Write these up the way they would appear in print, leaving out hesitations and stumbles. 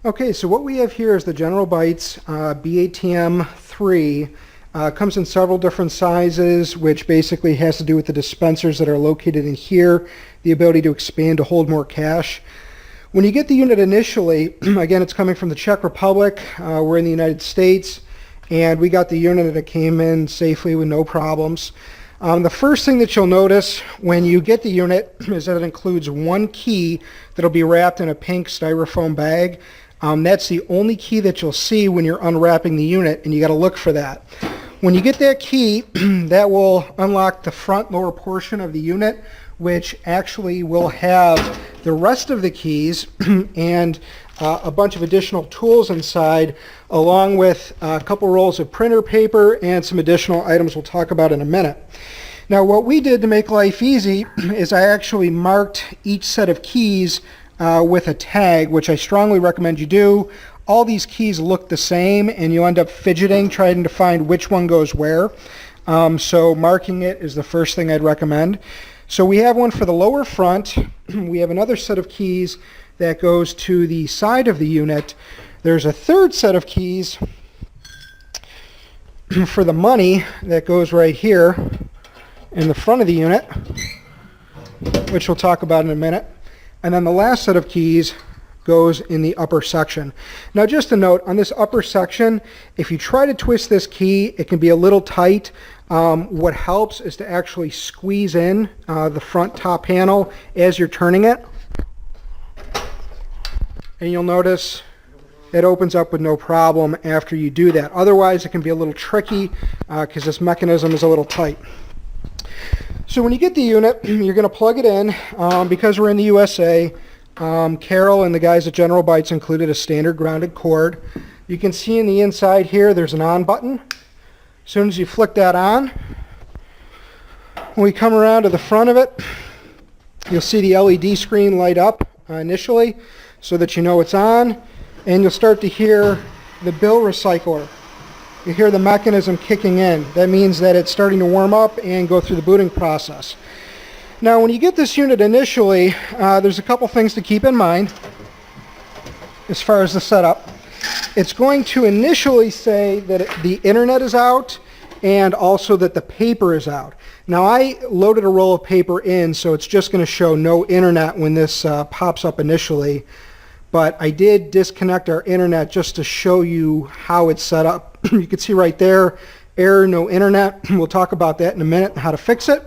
Okay, so what we have here is the General Bytes BATM3. Comes in several different sizes, which basically has to do with the dispensers that are located in here, the ability to expand to hold more cash. When you get the unit initially, again, it's coming from the Czech Republic. We're in the United States, and we got the unit and it came in safely with no problems. The first thing that you'll notice when you get the unit is that it includes one key that'll be wrapped in a pink styrofoam bag. That's the only key that you'll see when you're unwrapping the unit, and you got to look for that. When you get that key, that will unlock the front lower portion of the unit, which actually will have the rest of the keys and a bunch of additional tools inside, along with a couple rolls of printer paper and some additional items we'll talk about in a minute. Now, what we did to make life easy is I actually marked each set of keys with a tag, which I strongly recommend you do. All these keys look the same, and you end up fidgeting trying to find which one goes where. So marking it is the first thing I'd recommend. So we have one for the lower front. We have another set of keys that goes to the side of the unit. There's a third set of keys for the money that goes right here in the front of the unit, which we'll talk about in a minute. And then the last set of keys goes in the upper section. Now, just a note, on this upper section, if you try to twist this key, it can be a little tight. What helps is to actually squeeze in the front top panel as you're turning it. And you'll notice it opens up with no problem after you do that. Otherwise, it can be a little tricky because this mechanism is a little tight. So when you get the unit, you're going to plug it in. Because we're in the USA, Carol and the guys at General Bytes included a standard grounded cord. You can see in the inside here there's an on button. As soon as you flick that on, when we come around to the front of it, you'll see the LED screen light up initially so that you know it's on, and you'll start to hear the bill recycler. You hear the mechanism kicking in. That means that it's starting to warm up and go through the booting process. Now, when you get this unit initially, there's a couple things to keep in mind as far as the setup. It's going to initially say that the internet is out and also that the paper is out. Now, I loaded a roll of paper in, so it's just going to show no internet when this pops up initially. But I did disconnect our internet just to show you how it's set up. You can see right there, error, no internet. We'll talk about that in a minute and how to fix it.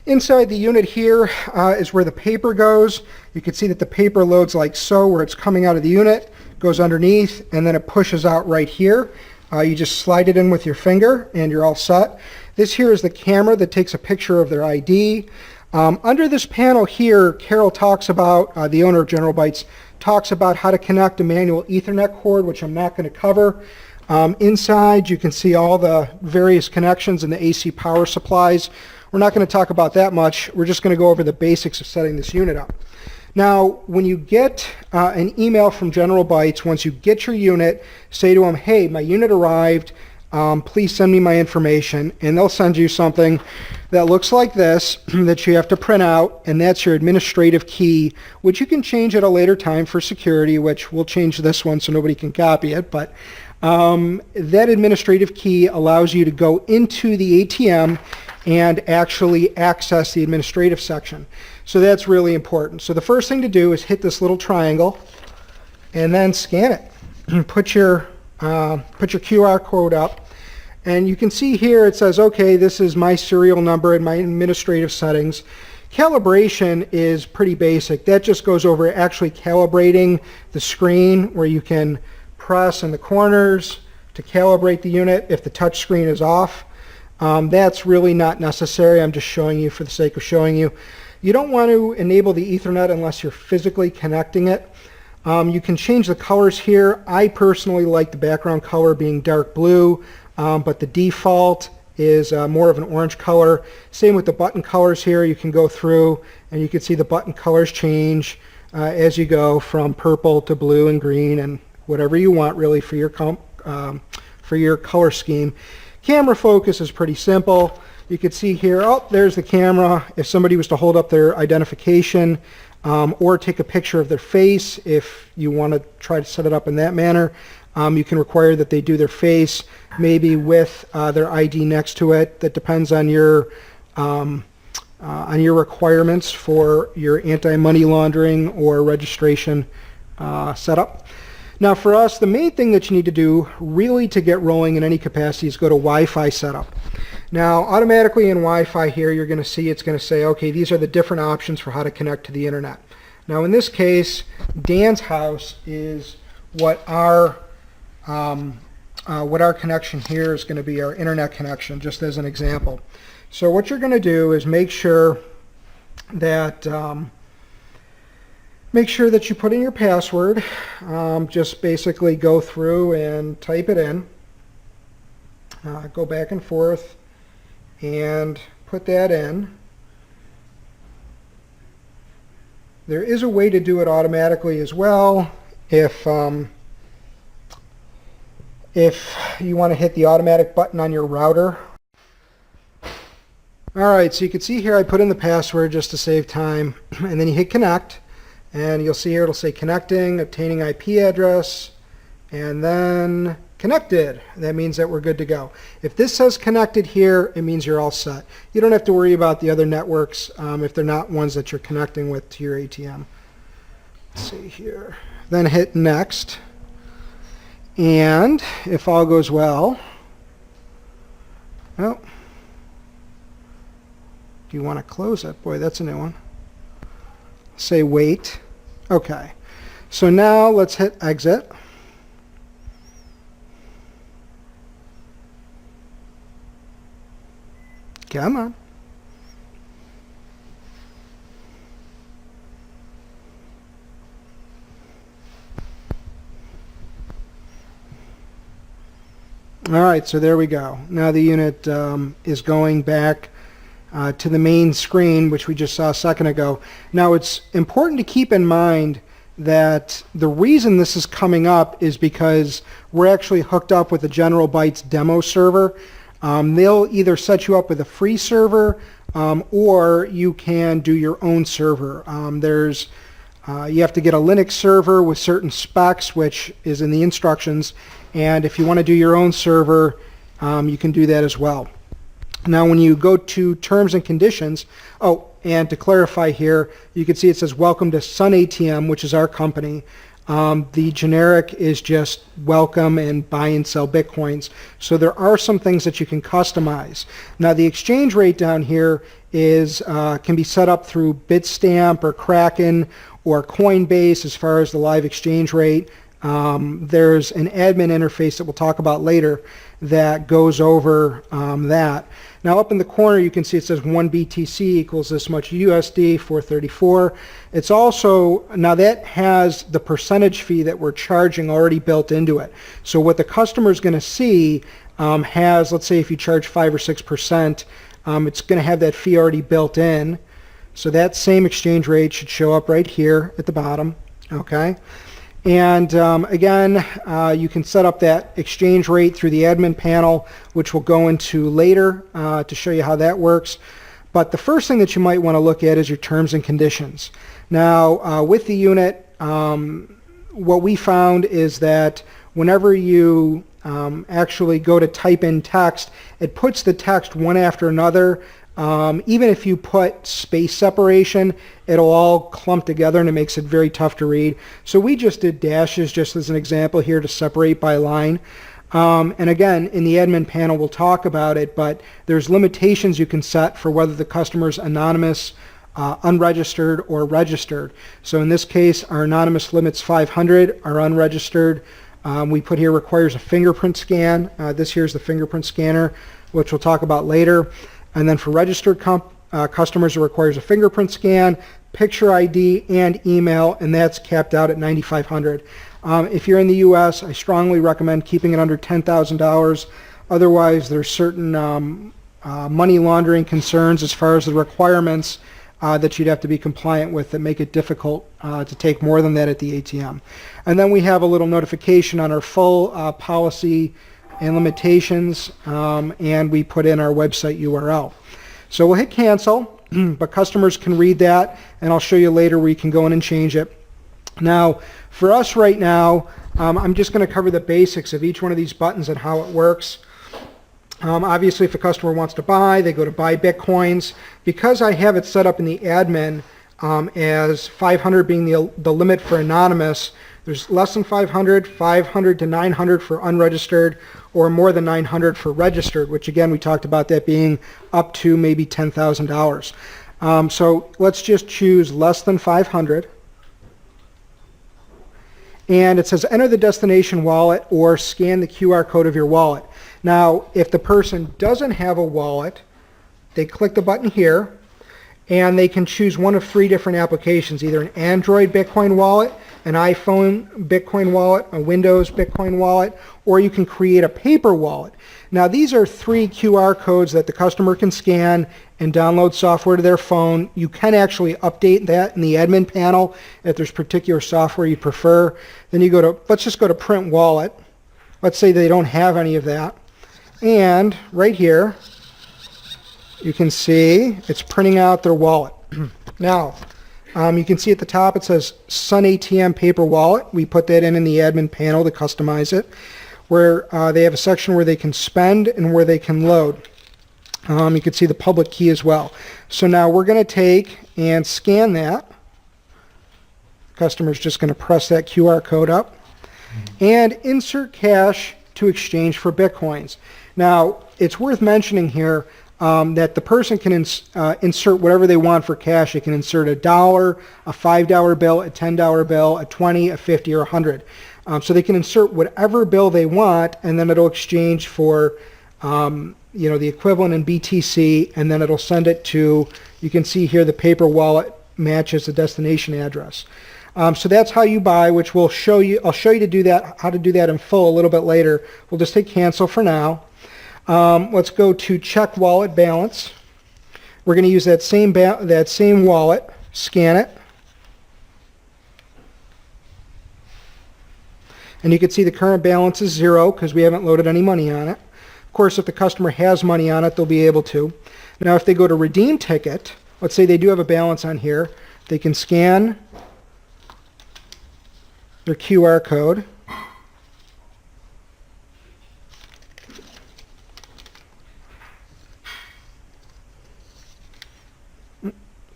Inside the unit here is where the paper goes. You can see that the paper loads like so, where it's coming out of the unit, goes underneath, and then it pushes out right here. You just slide it in with your finger and you're all set. This here is the camera that takes a picture of their ID. Under this panel here, Carol talks about, the owner of General Bytes, talks about how to connect a manual Ethernet cord, which I'm not going to cover. Inside, you can see all the various connections and the AC power supplies. We're not going to talk about that much. We're just going to go over the basics of setting this unit up. Now, when you get an email from General Bytes, once you get your unit, say to them, hey, my unit arrived. Please send me my information. And they'll send you something that looks like this that you have to print out, and that's your administrative key, which you can change at a later time for security, which we'll change this one so nobody can copy it. But that administrative key allows you to go into the ATM and actually access the administrative section. So that's really important. So the first thing to do is hit this little triangle and then scan it. Put your QR code up, and you can see here it says, okay, this is my serial number and my administrative settings. Calibration is pretty basic. That just goes over actually calibrating the screen, where you can press in the corners to calibrate the unit if the touch screen is off. That's really not necessary. I'm just showing you for the sake of showing you. You don't want to enable the Ethernet unless you're physically connecting it. You can change the colors here. I personally like the background color being dark blue, but the default is more of an orange color. Same with the button colors here. You can go through and you can see the button colors change as you go from purple to blue and green and whatever you want really for your color scheme. Camera focus is pretty simple. You can see here, oh, there's the camera. If somebody was to hold up their identification, or take a picture of their face if you want to try to set it up in that manner. You can require that they do their face, maybe with their ID next to it. That depends on your requirements for your anti-money laundering or registration setup. Now for us, the main thing that you need to do really to get rolling in any capacity is go to Wi-Fi setup. Now automatically in Wi-Fi here you're going to see it's going to say, okay, these are the different options for how to connect to the internet. Now in this case, Dan's house is what our connection here is going to be, our internet connection, just as an example. So what you're going to do is make sure that you put in your password. Just basically go through and type it in. Go back and forth and put that in. There is a way to do it automatically as well if you want to hit the automatic button on your router. Alright, so you can see here I put in the password just to save time, and then you hit connect, and you'll see here it'll say connecting, obtaining IP address, and then connected. That means that we're good to go. If this says connected here, it means you're all set. You don't have to worry about the other networks if they're not ones that you're connecting with to your ATM. Let's see here. Then hit next. And if all goes well, oh, do you want to close it? Boy, that's a new one. Say wait. Okay. So now let's hit exit. Come on. All right, so there we go. Now the unit is going back to the main screen, which we just saw a second ago. Now it's important to keep in mind that the reason this is coming up is because we're actually hooked up with the General Bytes demo server. They'll either set you up with a free server or you can do your own server. You have to get a Linux server with certain specs, which is in the instructions, and if you want to do your own server, you can do that as well. Now when you go to terms and conditions, oh, and to clarify here, you can see it says welcome to Sun ATM, which is our company. The generic is just welcome and buy and sell bitcoins. So there are some things that you can customize. Now the exchange rate down here is can be set up through Bitstamp or Kraken or Coinbase as far as the live exchange rate. There's an admin interface that we'll talk about later that goes over that. Now up in the corner you can see it says 1 BTC equals this much USD, 434. It's also, now that has the percentage fee that we're charging already built into it. So what the customer is going to see has, let's say if you charge 5 or 6%, it's going to have that fee already built in. So that same exchange rate should show up right here at the bottom. Okay. And again, you can set up that exchange rate through the admin panel, which we'll go into later to show you how that works. But the first thing that you might want to look at is your terms and conditions. Now, with the unit, what we found is that whenever you actually go to type in text, it puts the text one after another. Even if you put space separation, it'll all clump together and it makes it very tough to read. So we just did dashes just as an example here to separate by line. And again, in the admin panel we'll talk about it, but there's limitations you can set for whether the customer's anonymous, unregistered, or registered. So in this case, our anonymous limit's 500, our unregistered, we put here requires a fingerprint scan. This here's the fingerprint scanner, which we'll talk about later. And then for registered customers, it requires a fingerprint scan, picture ID, and email, and that's capped out at $9,500. If you're in the U.S., I strongly recommend keeping it under $10,000. Otherwise, there's certain money laundering concerns as far as the requirements that you'd have to be compliant with that make it difficult to take more than that at the ATM. And then we have a little notification on our full policy and limitations, and we put in our website URL. So we'll hit cancel, but customers can read that, and I'll show you later where you can go in and change it. Now, for us right now, I'm just going to cover the basics of each one of these buttons and how it works. Obviously, if a customer wants to buy, they go to buy Bitcoins. Because I have it set up in the admin as 500 being the limit for anonymous, there's less than 500, 500 to 900 for unregistered, or more than 900 for registered, which again, we talked about that being up to maybe $10,000. So let's just choose less than 500. And it says enter the destination wallet or scan the QR code of your wallet. Now, if the person doesn't have a wallet, they click the button here, and they can choose one of 3 different applications, either an Android Bitcoin wallet, an iPhone Bitcoin wallet, a Windows Bitcoin wallet, or you can create a paper wallet. Now, these are 3 QR codes that the customer can scan and download software to their phone. You can actually update that in the admin panel if there's particular software you prefer. Then you go to, let's just go to print wallet. Let's say they don't have any of that. And right here, you can see it's printing out their wallet. Now, you can see at the top it says Sun ATM paper wallet. We put that in the admin panel to customize it, where they have a section where they can spend and where they can load. You can see the public key as well. So now we're going to take and scan that. The customer's just going to press that QR code up and insert cash to exchange for Bitcoins. Now, it's worth mentioning here that the person can insert whatever they want for cash. They can insert $1, a $5 bill, a $10 bill, a 20, a 50, or 100. So they can insert whatever bill they want, and then it'll exchange for the equivalent in BTC, and then it'll send it to, you can see here the paper wallet matches the destination address. So that's how you buy, which I'll show you to do that, how to do that in full a little bit later. We'll just hit cancel for now. Let's go to check wallet balance. We're going to use that same wallet, scan it. And you can see the current balance is 0 because we haven't loaded any money on it. Of course, if the customer has money on it, they'll be able to. Now, if they go to redeem ticket, let's say they do have a balance on here, they can scan their QR code.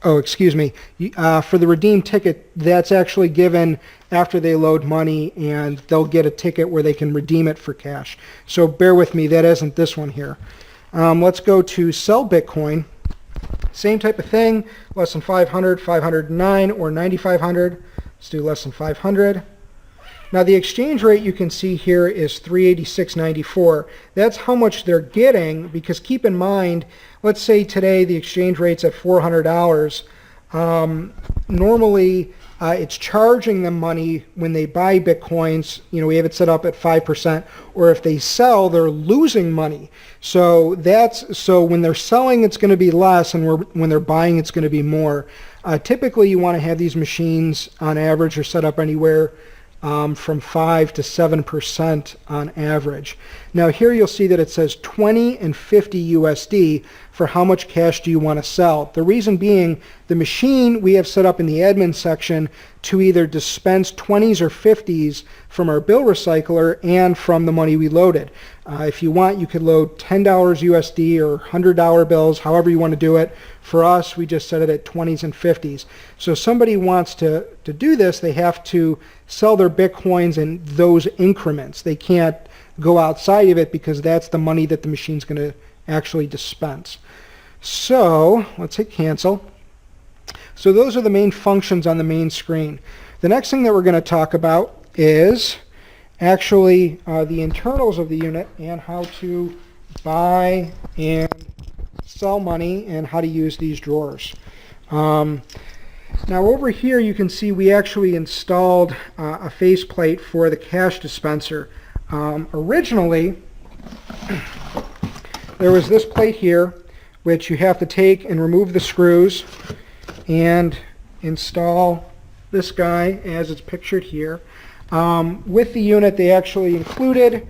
Oh, excuse me. For the redeem ticket, that's actually given after they load money, and they'll get a ticket where they can redeem it for cash. So bear with me, that isn't this one here. Let's go to sell Bitcoin. Same type of thing, less than 500, 509, or 9,500. Let's do less than 500. Now the exchange rate you can see here is 386.94. That's how much they're getting, because keep in mind, let's say today the exchange rate's at $400. Normally it's charging them money when they buy Bitcoins. We have it set up at 5%, or if they sell, they're losing money. So when they're selling, it's going to be less, and when they're buying, it's going to be more. Typically, you want to have these machines on average are set up anywhere from 5 to 7% on average. Now here you'll see that it says 20 and 50 USD for how much cash do you want to sell. The reason being, the machine we have set up in the admin section to either dispense 20s or 50s from our bill recycler and from the money we loaded. If you want, you could load $10 USD or $100 bills, however you want to do it. For us, we just set it at 20s and 50s. So if somebody wants to do this, they have to sell their Bitcoins in those increments. They can't go outside of it because that's the money that the machine's going to actually dispense. So let's hit cancel. So those are the main functions on the main screen. The next thing that we're going to talk about is actually the internals of the unit and how to buy and sell money and how to use these drawers. Now over here you can see we actually installed a faceplate for the cash dispenser. Originally there was this plate here which you have to take and remove the screws and install this guy as it's pictured here. With the unit they actually included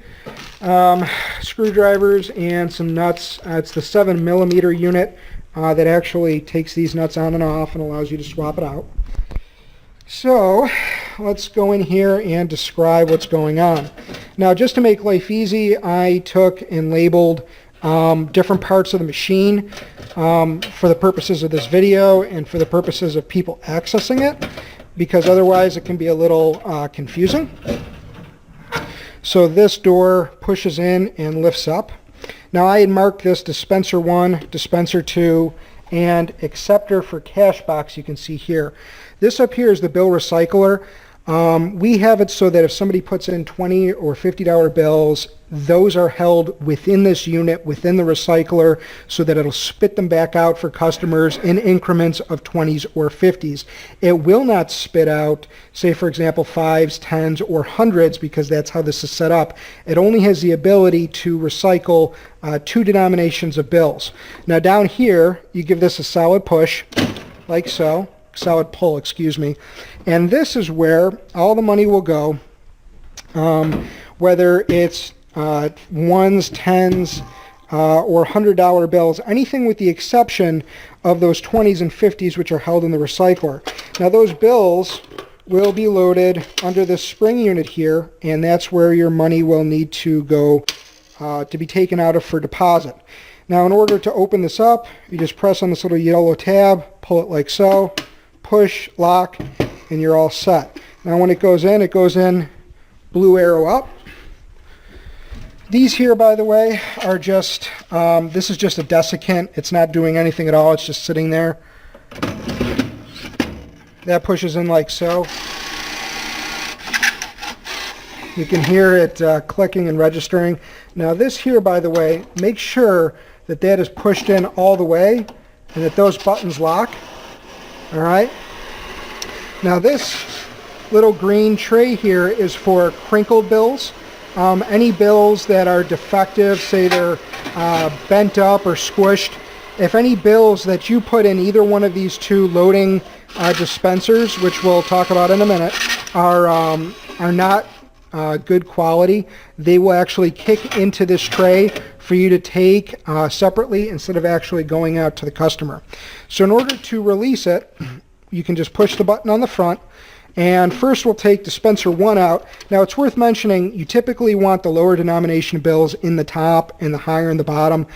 screwdrivers and some nuts. It's the 7mm unit. that actually takes these nuts on and off and allows you to swap it out. So let's go in here and describe what's going on. Now, just to make life easy, I took and labeled different parts of the machine for the purposes of this video and for the purposes of people accessing it, because otherwise it can be a little confusing. So this door pushes in and lifts up. Now, I had marked this dispenser 1, dispenser 2, and acceptor for cash box you can see here. This up here is the bill recycler. We have it so that if somebody puts in $20 or $50 bills, those are held within this unit, within the recycler, so that it'll spit them back out for customers in increments of 20s or 50s. It will not spit out, say for example, 5s, 10s, or 100s, because that's how this is set up. It only has the ability to recycle 2 denominations of bills. Now down here, you give this a solid push, like so. Solid pull, excuse me. And this is where all the money will go, whether it's 1s, 10s, or $100 bills, anything with the exception of those 20s and 50s, which are held in the recycler. Now those bills will be loaded under this spring unit here, and that's where your money will need to go to be taken out of for deposit. Now, in order to open this up, you just press on this little yellow tab, pull it like so, push, lock, and you're all set. Now when it goes in blue arrow up. These here, by the way, are just, this is just a desiccant. It's not doing anything at all. It's just sitting there. That pushes in like so. You can hear it clicking and registering. Now this here, by the way, make sure that that is pushed in all the way and that those buttons lock. All right. Now this little green tray here is for crinkled bills. Any bills that are defective, say they're bent up or squished. If any bills that you put in either one of these 2 loading dispensers, which we'll talk about in a minute, are not good quality, they will actually kick into this tray for you to take separately instead of actually going out to the customer. So in order to release it, you can just push the button on the front, and first we'll take dispenser 1 out. Now it's worth mentioning you typically want the lower denomination bills in the top and the higher in the bottom.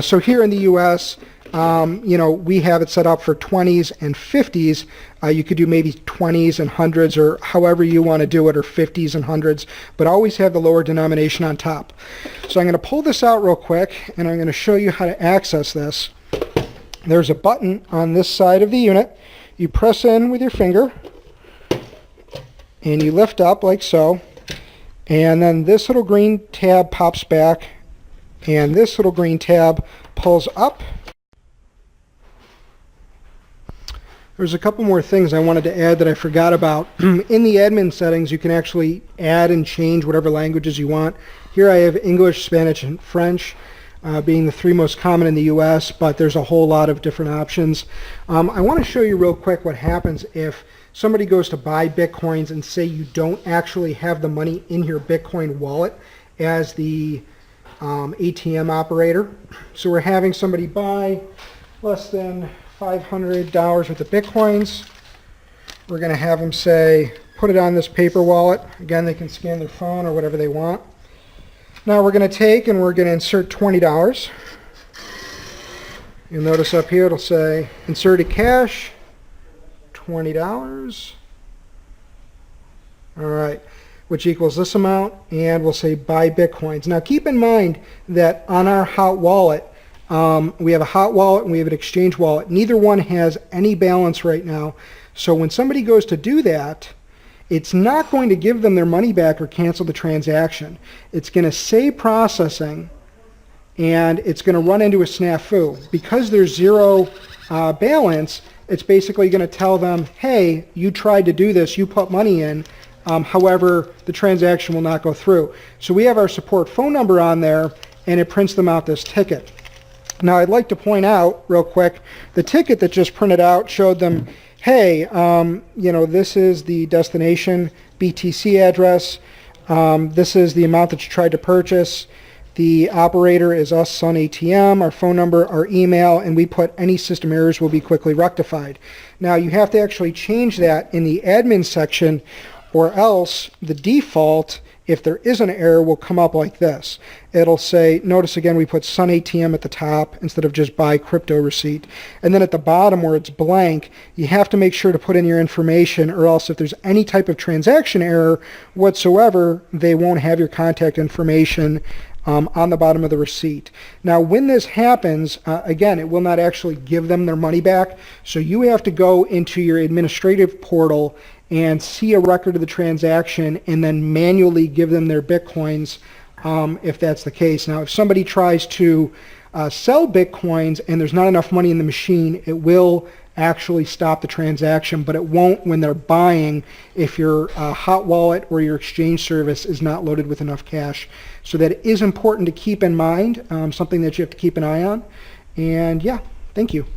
So here in the US, we have it set up for 20s and 50s. You could do maybe 20s and 100s or however you want to do it, or 50s and 100s, but always have the lower denomination on top. So I'm going to pull this out real quick, and I'm going to show you how to access this. There's a button on this side of the unit. You press in with your finger, and you lift up like so, and then this little green tab pops back, and this little green tab pulls up. There's a couple more things I wanted to add that I forgot about. In the admin settings, you can actually add and change whatever languages you want. Here I have English, Spanish, and French being the 3 most common in the US, but there's a whole lot of different options. I want to show you real quick what happens if somebody goes to buy Bitcoins and say you don't actually have the money in your Bitcoin wallet as the ATM operator. So we're having somebody buy less than $500 worth of Bitcoins. We're going to have them say, put it on this paper wallet. Again, they can scan their phone or whatever they want. Now we're going to take and we're going to insert $20. You'll notice up here it'll say inserted cash, $20. All right, which equals this amount, and we'll say buy Bitcoins. Now keep in mind that on our hot wallet, we have a hot wallet and we have an exchange wallet. Neither one has any balance right now. So when somebody goes to do that, it's not going to give them their money back or cancel the transaction. It's going to say processing, and it's going to run into a snafu. Because there's zero balance, it's basically going to tell them, hey, you tried to do this, you put money in, however, the transaction will not go through. So we have our support phone number on there, and it prints them out this ticket. Now I'd like to point out real quick, the ticket that just printed out showed them, hey, this is the destination BTC address. This is the amount that you tried to purchase. The operator is us, Sun ATM, our phone number, our email, and we put any system errors will be quickly rectified. Now you have to actually change that in the admin section, or else the default, if there is an error, will come up like this. It'll say, notice again we put Sun ATM at the top instead of just buy crypto receipt. And then at the bottom where it's blank, you have to make sure to put in your information, or else if there's any type of transaction error whatsoever, they won't have your contact information on the bottom of the receipt. Now when this happens, again, it will not actually give them their money back. So you have to go into your administrative portal and see a record of the transaction and then manually give them their Bitcoins if that's the case. Now if somebody tries to sell Bitcoins and there's not enough money in the machine, it will actually stop the transaction, but it won't when they're buying if your hot wallet or your exchange service is not loaded with enough cash. So that is important to keep in mind, something that you have to keep an eye on. And yeah, thank you.